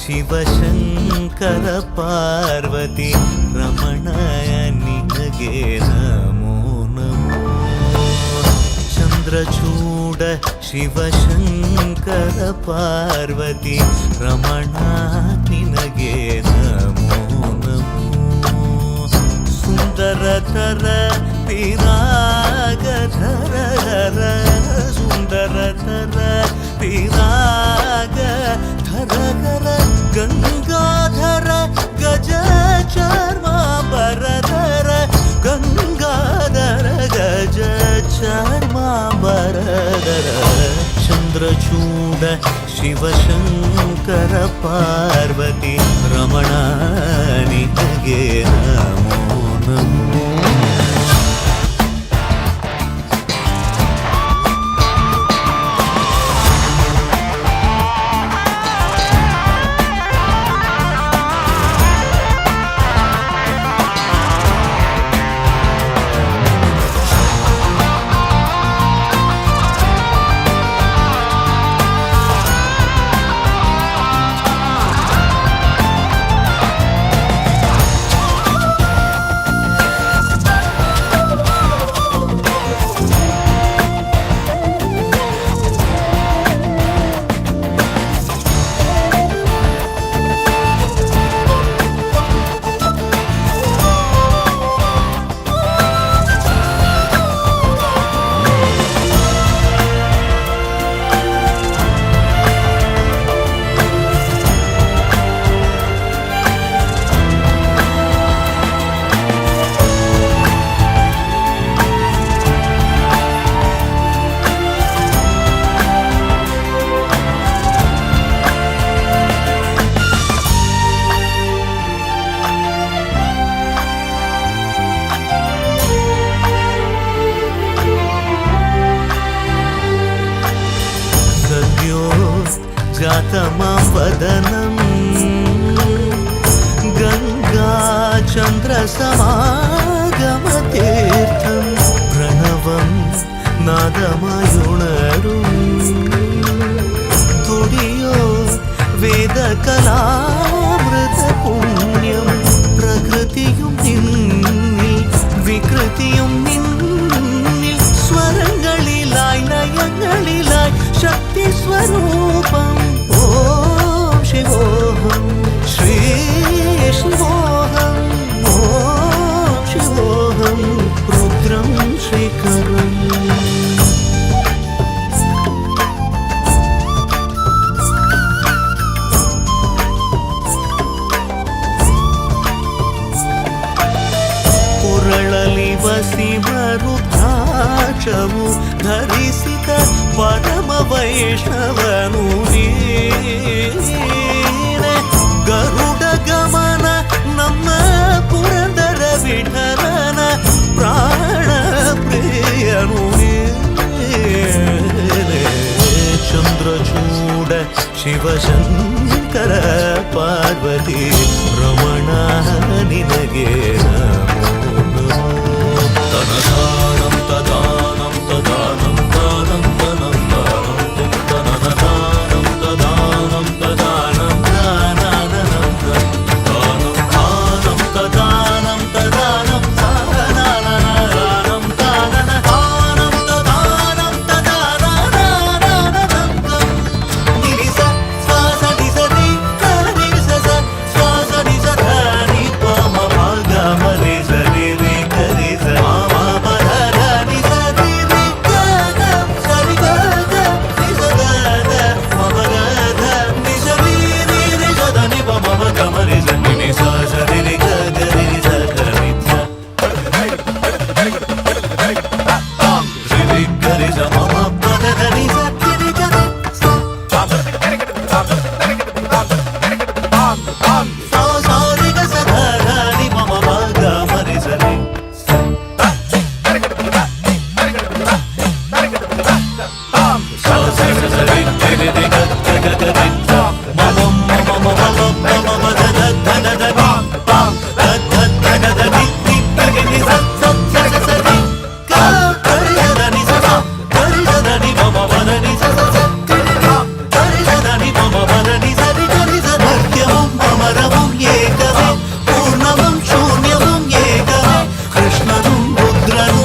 ಶಿವಶಂಕರ ಪಾರ್ವತಿ ರಮಣ ನಿನಗೆ ನಮೋ ನಮೋ. ಚಂದ್ರಚೂಡ ಶಿವಶಂಕರ ಪಾರ್ವತಿ ರಮಣ ನಿನಗೆ ನಮೋ ನಮೋ. ಸುಂದರತರ ಪಿರಾಗಧರ ಸುಂದರತರ ಪಿರಾಗ ಧರಗರ ಗಂಗಾಧರ ಗಜ ಚರ್ಮಾಂಬರಧರ ಗಂಗಾಧರ ಗಜ ಚರ್ಮಾಂಬರಧರ. ಚಂದ್ರಚೂಡ ಶಿವಶಂಕರ ಪಾರ್ವತಿ ರಮಣ ನಿನಗೆ ನಮೋ ನಮೋ. जातमवदनं गङ्गाचन्द्रसमागमतीर्थं प्रणवं नादमयुणरुं तुडियो वेदकलामृतपुण्यं प्रकृतियुं निन्निल विकृतियुं निन्निल स्वरंगलिलाय लयंगलिलाय शक्ति स्वरूपं ओम शिवोहं श्री शिवोहं ओम शिवोहं रुद्रं श्रीकरम्. ವಸಿಮರುದ್ರಾಕ್ಷವು ಧರಿಸಿದ ಪರಮ ವೈಷ್ಣವನು ನೀನೆ. ಗರುಡ ಗಮನ ನಮ್ಮ ಪುರಂದರ ವಿಠಲನ ಪ್ರಾಣ ಪ್ರಿಯನು ನೀನೆ. ಚಂದ್ರಚೂಡ ಶಿವಶಂಕರ ಪಾರ್ವತಿ ರಮಣ ನಿನಗೆ ನಮೋ ನಮೋ. ತನದಾನಂ ತದಾನಂ ತದಾನಂ ದಾನಂ ತನಂ ದಾನಂ ತುಂ ತನದಾನಂ ತದಾನಂ ತದಾನಂ ದಾನಂ ದಾನಂ ದಾನಂ ತದಾನಂ ತದಾನಂ ದಾನಂ ದಾನಂ ತದಾನಂ ತದಾನಂ ನಿರಿಸ ಸ್ವಾಸ ನಿಸರಿ ನಿರಿಸ ಸ್ವಾಸ ನಿಸರಿ ಪಮ ಭಾಗ ಮರಿ ಸರಿ ರೇ ಕರಿ ಸ ಮಾಮ ಪರ ರುದ್ರನು